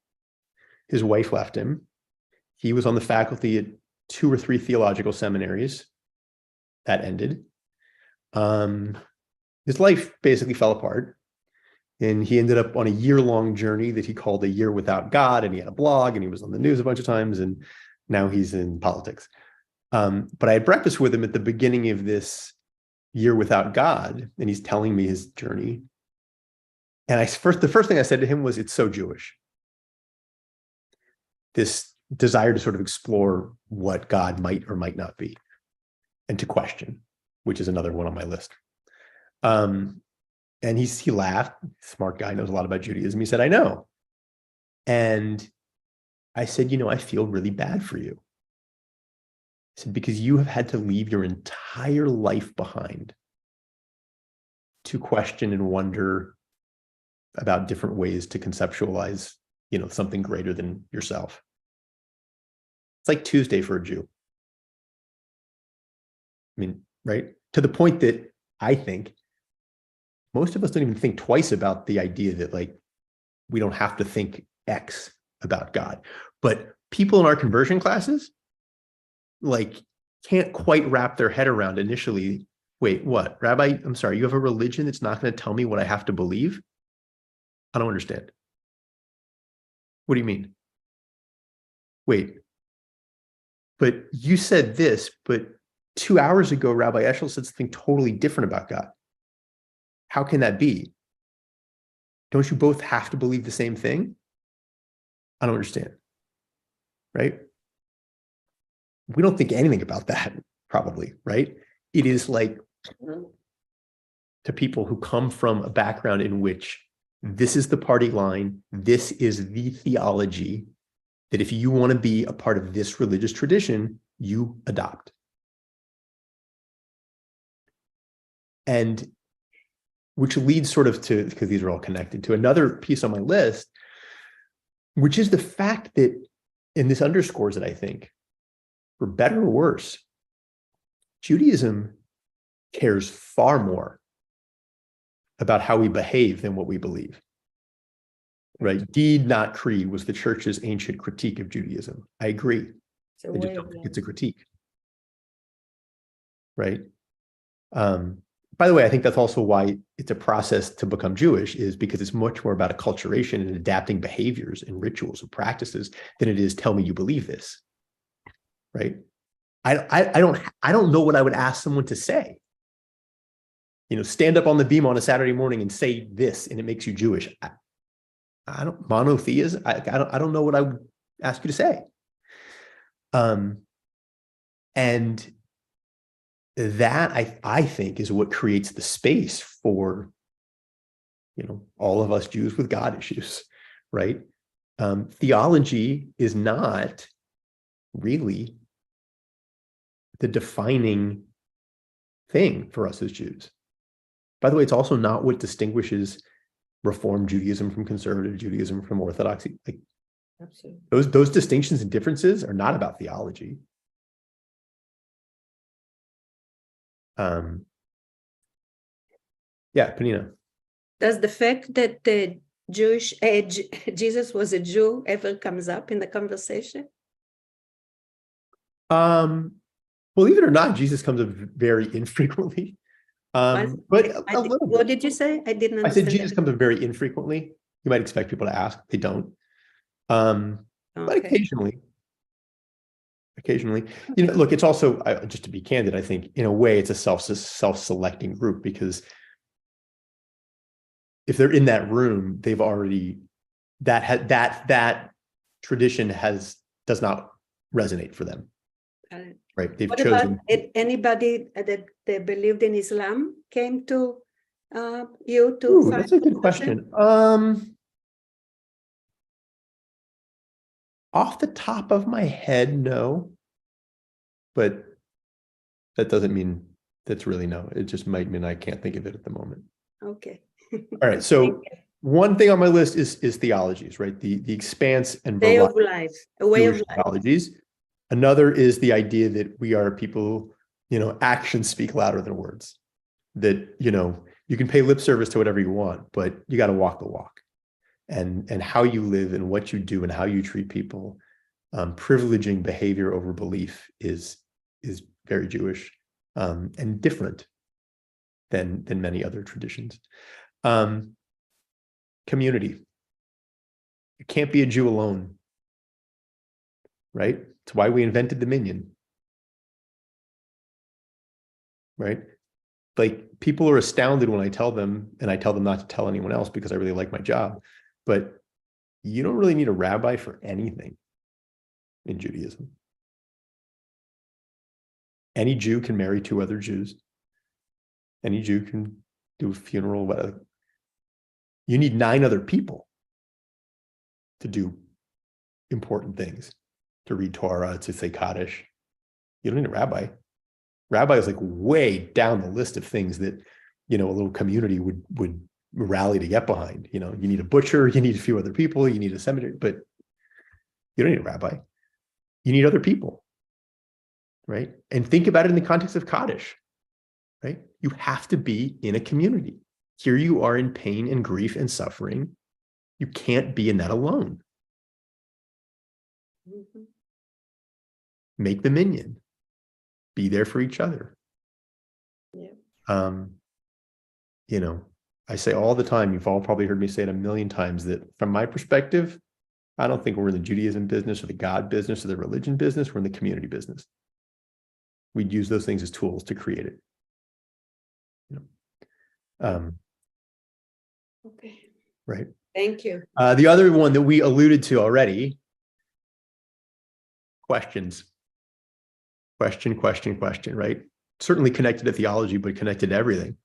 His wife left him. He was on the faculty at 2 or 3 theological seminaries. That ended. His life basically fell apart. And he ended up on a year-long journey that he called A Year Without God. And he had a blog, and he was on the news a bunch of times. And now he's in politics. But I had breakfast with him at the beginning of this Year Without God, and he's telling me his journey. And the first thing I said to him was, it's so Jewish. This desire to sort of explore what God might or might not be, and to question, which is another one on my list. And he laughed, smart guy, knows a lot about Judaism. He said, I know. And I said, I feel really bad for you. I said, because you have had to leave your entire life behind to question and wonder about different ways to conceptualize something greater than yourself. It's like Tuesday for a Jew. I mean, right? To the point that I think most of us don't even think twice about the idea that like we don't have to think X about God. But people in our conversion classes like can't quite wrap their head around initially, wait, what? Rabbi, I'm sorry, you have a religion that's not going to tell me what I have to believe? I don't understand. What do you mean? Wait, but you said this, but 2 hours ago, Rabbi Eshel said something totally different about God. How can that be? Don't you both have to believe the same thing? I don't understand. Right? We don't think anything about that, probably, right? It is like to people who come from a background in which this is the party line, this is the theology, that if you want to be a part of this religious tradition, you adopt. And which leads sort of to, because these are all connected, to another piece on my list, which is the fact that, and this underscores it, I think, for better or worse, Judaism cares far more about how we behave than what we believe. Right? Deed, not creed, was the church's ancient critique of Judaism. I agree. I just don't think it's a critique. Right? By the way, I think that's also why it's a process to become Jewish, is because it's much more about acculturation and adapting behaviors and rituals and practices than it is tell me you believe this. Right? I don't know what I would ask someone to say. Stand up on the beam on a Saturday morning and say this, and it makes you Jewish. I don't monotheism. I don't know what I would ask you to say. And that I think is what creates the space for, all of us Jews with God issues, right? Theology is not really the defining thing for us as Jews. By the way, it's also not what distinguishes Reform Judaism from conservative Judaism from Orthodoxy. Like, Absolutely. Those distinctions and differences are not about theology. Yeah, Panina. Does the fact that the Jesus was a Jew ever comes up in the conversation? Believe it or not, Jesus comes up very infrequently. But a little What bit. did you say? I didn't I understand. said Jesus comes up very infrequently. You might expect people to ask. They don't. But occasionally. Look, it's also, just to be candid, I think in a way it's a self-selecting group, because if they're in that room, they've already, that tradition does not resonate for them. Right? They've chosen. About anybody that they believed in Islam came to you to? Ooh, that's a good question. Off the top of my head, no. But that doesn't mean that's really no. It just might mean I can't think of it at the moment. Okay. All right. So one thing on my list is theologies, right? The expanse and way of life, a way of life. Theologies. Another is the idea that we are people, actions speak louder than words. That, you can pay lip service to whatever you want, but you got to walk the walk. And how you live and what you do and how you treat people, privileging behavior over belief is very Jewish, and different than many other traditions. Community. You can't be a Jew alone, right? It's why we invented the minyan, right? Like, people are astounded when I tell them, and I tell them not to tell anyone else because I really like my job, but you don't really need a rabbi for anything in Judaism. Any Jew can marry 2 other Jews. Any Jew can do a funeral, whatever. You need 9 other people to do important things, to read Torah, to say Kaddish. You don't need a rabbi. Rabbi is like way down the list of things that, a little community would rally to get behind. You know, you need a butcher, you need a few other people, you need a cemetery, but you don't need a rabbi. You need other people, right? And think about it in the context of Kaddish, right? You have to be in a community. Here you are in pain and grief and suffering. You can't be in that alone. Mhm. Make the minyan. Be there for each other. Yeah. You know, I say all the time, you've all probably heard me say it a million times, that from my perspective, I don't think we're in the Judaism business or the God business or the religion business. We're in the community business. We'd use those things as tools to create it. You know, Okay. right. Thank you. The other one that we alluded to already, questions. Question, right? Certainly connected to theology, but connected to everything.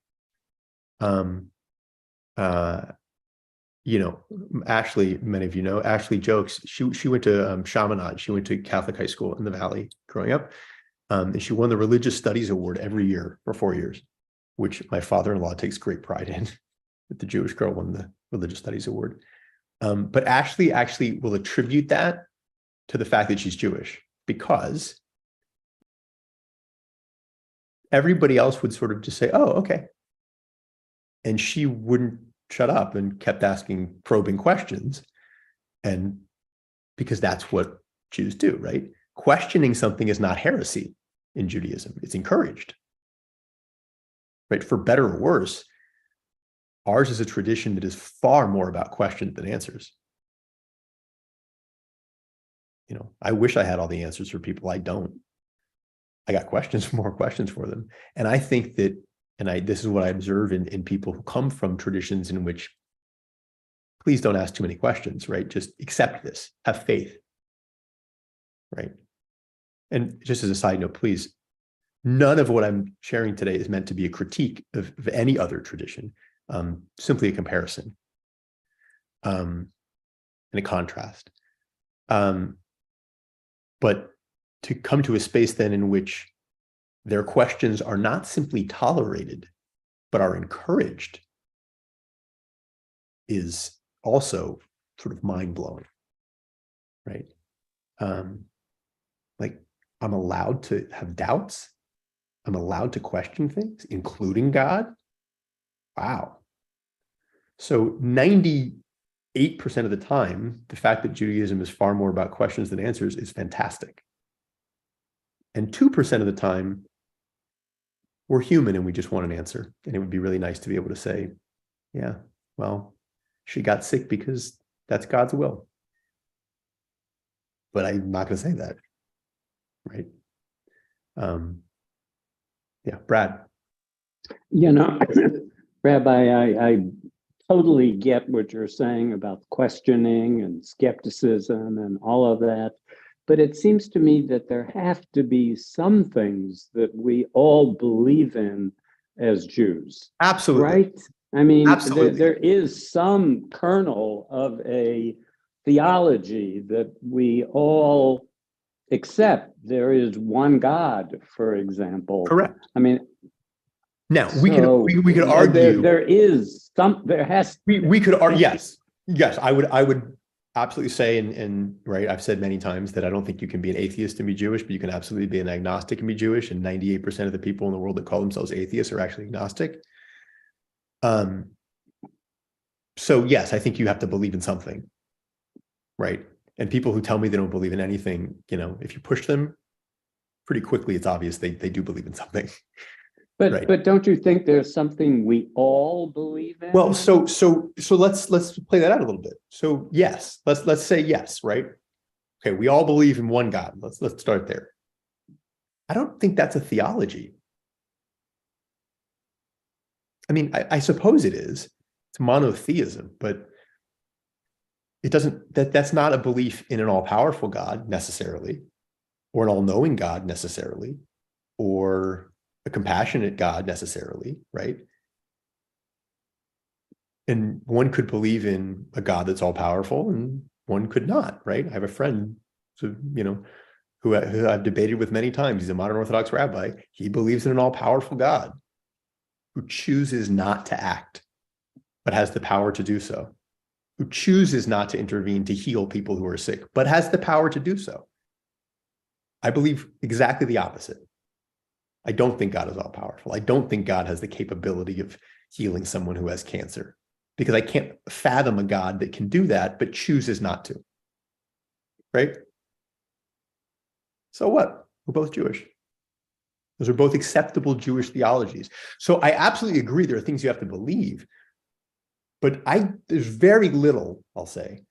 You know, Ashley, many of you know, Ashley jokes, she went to Chaban. She went to Catholic high school in the Valley growing up. And she won the Religious Studies Award every year for 4 years, which my father-in-law takes great pride in, that the Jewish girl won the Religious Studies Award. But Ashley actually will attribute that to the fact that she's Jewish, because everybody else would sort of just say, oh, okay. And she wouldn't shut up and kept asking probing questions. And because that's what Jews do, right? Questioning something is not heresy in Judaism. It's encouraged, right? For better or worse, ours is a tradition that is far more about questions than answers. You know, I wish I had all the answers for people. I don't. I got questions, more questions for them. And I think that, this is what I observe in people who come from traditions in which, please don't ask too many questions, right? Just accept this, have faith, right? And just as a side note, please, none of what I'm sharing today is meant to be a critique of any other tradition, simply a comparison and a contrast. But to come to a space then in which their questions are not simply tolerated, but are encouraged, is also sort of mind-blowing, right? Like, I'm allowed to have doubts. I'm allowed to question things, including God. Wow. So 98% of the time, the fact that Judaism is far more about questions than answers is fantastic. And 2% of the time, we're human and we just want an answer. And it would be really nice to be able to say, yeah, well, she got sick because that's God's will. But I'm not going to say that, right? Yeah, Brad. You know, Rabbi, I totally get what you're saying about questioning and skepticism and all of that. But it seems to me that there have to be some things that we all believe in as Jews. Absolutely. Right? I mean, Absolutely. there is some kernel of a theology that we all accept. There is one God, for example. Correct. I mean, now we could argue we could argue. Yes, I would absolutely say, and right, I've said many times that I don't think you can be an atheist and be Jewish, but you can absolutely be an agnostic and be Jewish. And 98% of the people in the world that call themselves atheists are actually agnostic. So yes, I think you have to believe in something, right? And people who tell me they don't believe in anything, you know, if you push them pretty quickly, it's obvious they do believe in something. But right. But don't you think there's something we all believe in? Well, so let's play that out a little bit. So yes, let's say yes, right? Okay, we all believe in one God. Let's start there. I don't think that's a theology. I mean, I suppose it is. It's monotheism, but it doesn't. That's not a belief in an all-powerful God necessarily, or an all-knowing God necessarily, or a compassionate God necessarily, right? And one could believe in a God that's all powerful, and one could not, right? I have a friend, so who I've debated with many times. He's a modern Orthodox rabbi. He believes in an all powerful God who chooses not to act. but has the power to do so, who chooses not to intervene to heal people who are sick, but has the power to do so. I believe exactly the opposite. I don't think God is all powerful. I don't think God has the capability of healing someone who has cancer, because I can't fathom a God that can do that, but chooses not to. Right? So what? We're both Jewish. Those are both acceptable Jewish theologies. So I absolutely agree there are things you have to believe, but there's very little, I'll say,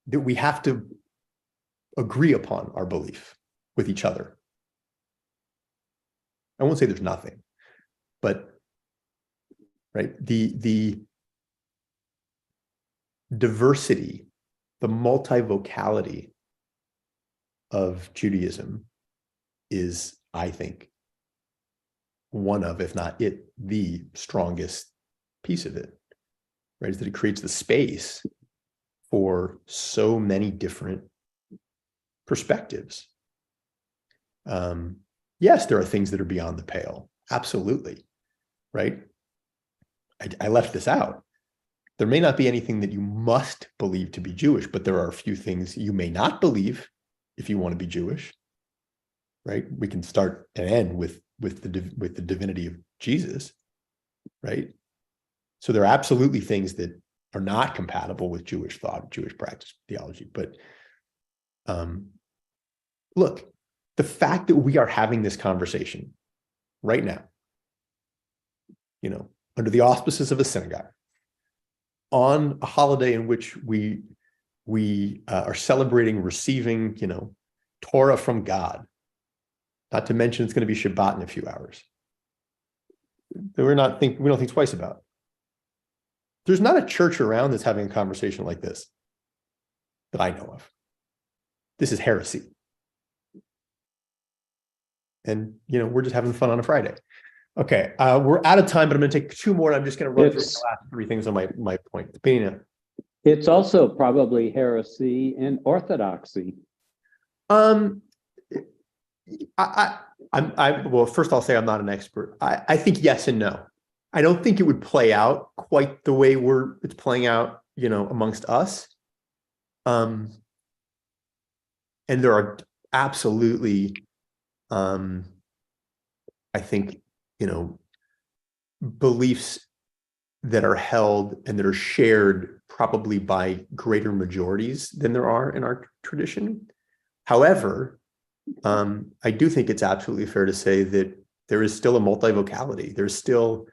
that we have to agree upon our belief with each other. I won't say there's nothing, but right, the diversity, the multivocality of Judaism is, I think, one of, if not it, the strongest piece of it, right? Is that it creates the space for so many different perspectives. Yes, there are things that are beyond the pale. Absolutely, right? I left this out. There may not be anything that you must believe to be Jewish, but there are a few things you may not believe if you want to be Jewish, right? We can start and end with the divinity of Jesus, right? So there are absolutely things that are not compatible with Jewish thought, Jewish practice, theology. But look, the fact that we are having this conversation right now, under the auspices of a synagogue, on a holiday in which we are celebrating receiving, Torah from God, not to mention it's going to be Shabbat in a few hours, that we don't think twice about. There's not a church around that's having a conversation like this that I know of. This is heresy. And, we're just having fun on a Friday. Okay, we're out of time, but I'm going to take two more, and I'm just going to run through the last three things on my point. Benina. It's also probably heresy and orthodoxy. Well, first I'll say I'm not an expert. I think yes and no. I don't think it would play out quite the way it's playing out, amongst us. And there are absolutely, I think, beliefs that are held and that are shared probably by greater majorities than there are in our tradition. However, I do think it's absolutely fair to say that there is still a multivocality. There's still,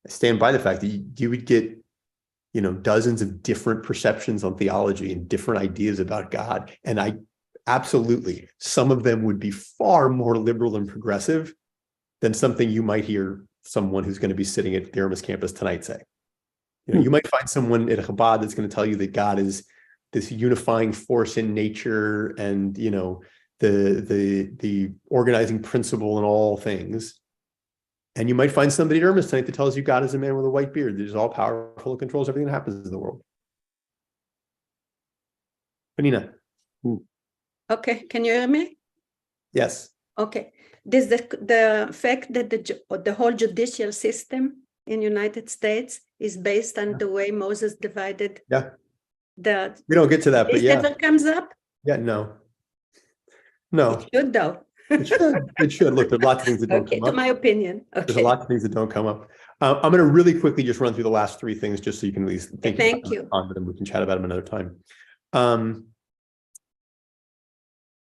I stand by the fact that you would get, dozens of different perceptions on theology and different ideas about God. And absolutely, some of them would be far more liberal and progressive than something you might hear someone who's going to be sitting at the Aramis campus tonight say. You might find someone at Chabad that's going to tell you that God is this unifying force in nature and, the organizing principle in all things. And you might find somebody at Aramis tonight that tells you God is a man with a white beard that is all powerful and controls everything that happens in the world. Benina. Okay, can you hear me? Yes. Okay. There's the fact that the whole judicial system in United States is based on the way Moses divided. Yeah. We don't get to that, but yeah. It never comes up? Yeah, no. It should, though. It should. Look, there's lots of things that don't come up. To my opinion. Okay. There's a lot of things that don't come up. I'm going to really quickly just run through the last three things just so you can at least think Thank about you. them, but then we can chat about them another time.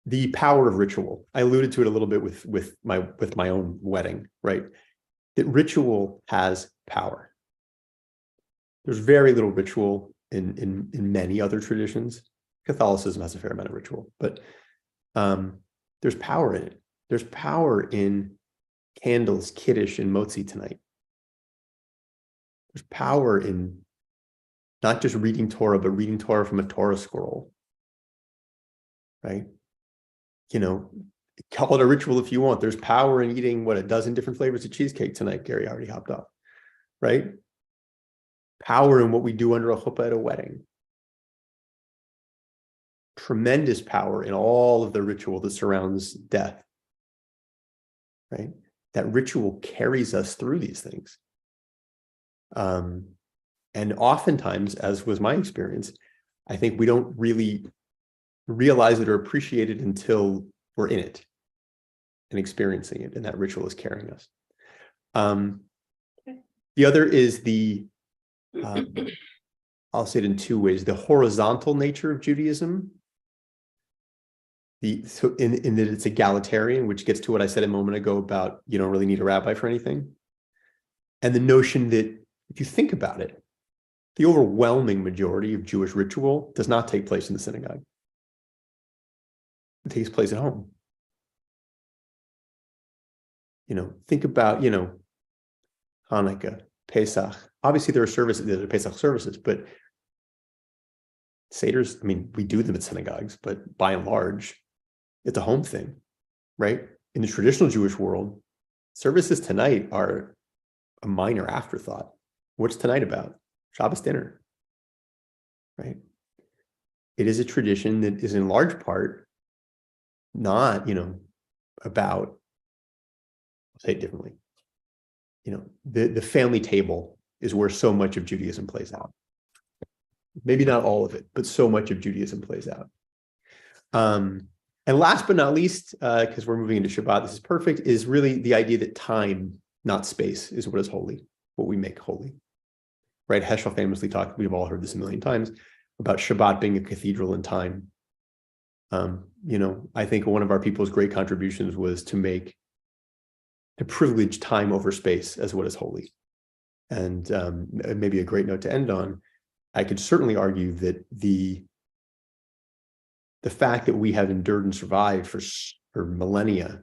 The power of ritual. I alluded to it a little bit with my own wedding, right? That ritual has power. There's very little ritual in many other traditions. Catholicism has a fair amount of ritual, but there's power in it. There's power in candles, kiddush, and motzi tonight. There's power in not just reading Torah, but reading Torah from a Torah scroll, right? Call it a ritual if you want. There's power in eating, a dozen different flavors of cheesecake tonight. Gary already hopped up, right? Power in what we do under a chuppah at a wedding. Tremendous power in all of the ritual that surrounds death, right? That ritual carries us through these things. And oftentimes, as was my experience, I think we don't really realize it or appreciate it until we're in it and experiencing it, and that ritual is carrying us. The other is the, I'll say it in two ways, the horizontal nature of Judaism. So in that it's egalitarian, which gets to what I said a moment ago about you don't really need a rabbi for anything. And the notion that if you think about it, the overwhelming majority of Jewish ritual does not take place in the synagogue. It takes place at home. Think about, Hanukkah, Pesach. Obviously, there are Pesach services, but Seders, we do them at synagogues, but by and large, it's a home thing, right? In the traditional Jewish world, services tonight are a minor afterthought. What's tonight about? Shabbos dinner, right? It is a tradition that is in large part not, about, I'll say it differently. The family table is where so much of Judaism plays out. Maybe not all of it, but so much of Judaism plays out. And last but not least, because we're moving into Shabbat, this is perfect, is really the idea that time, not space, is what is holy, what we make holy. Right? Heschel famously talked, we've all heard this a million times, about Shabbat being a cathedral in time. I think one of our people's great contributions was to privilege time over space as what is holy. And maybe a great note to end on, I could certainly argue that the fact that we have endured and survived for millennia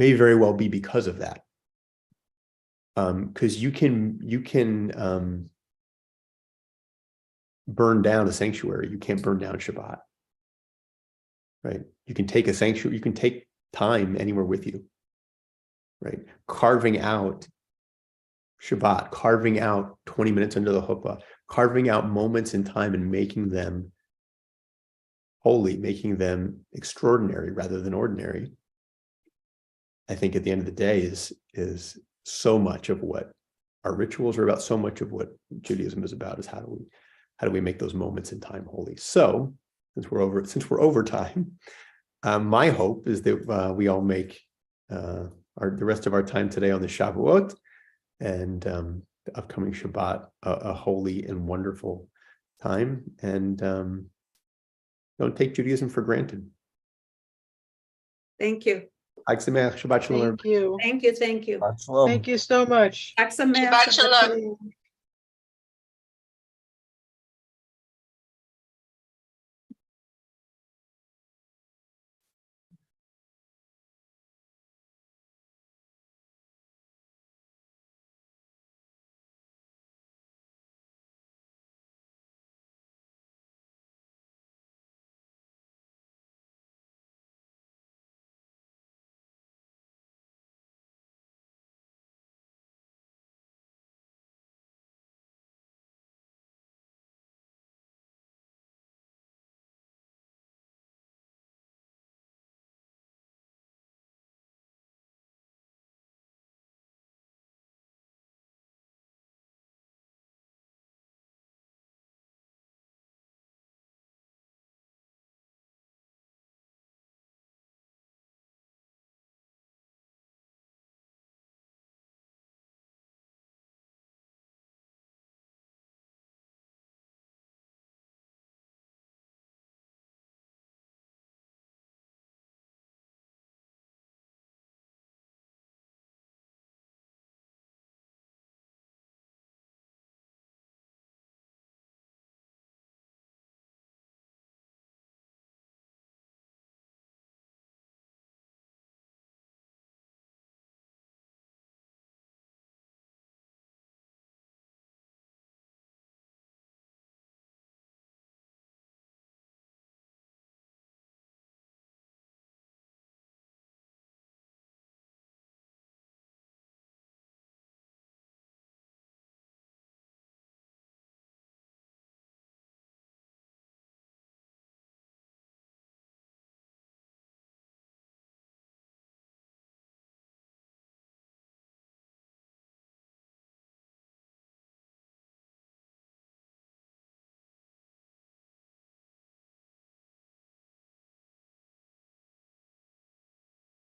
may very well be because of that. Because you can burn down a sanctuary. You can't burn down Shabbat, right? You can take a sanctuary. You can take time anywhere with you, right? Carving out Shabbat, carving out 20 minutes under the chuppah, carving out moments in time and making them holy, making them extraordinary rather than ordinary. I think at the end of the day is so much of what our rituals are about, so much of what Judaism is about is how do we make those moments in time holy. So since we're over time, my hope is that we all make the rest of our time today on the Shavuot and the upcoming Shabbat a holy and wonderful time, and don't take Judaism for granted. Thank you. Chag Sameach, Shabbat Shalom. Thank you. Thank you. Thank you. Thank you so much. Chag Sameach, Shabbat Shabbat Shalom. Shalom.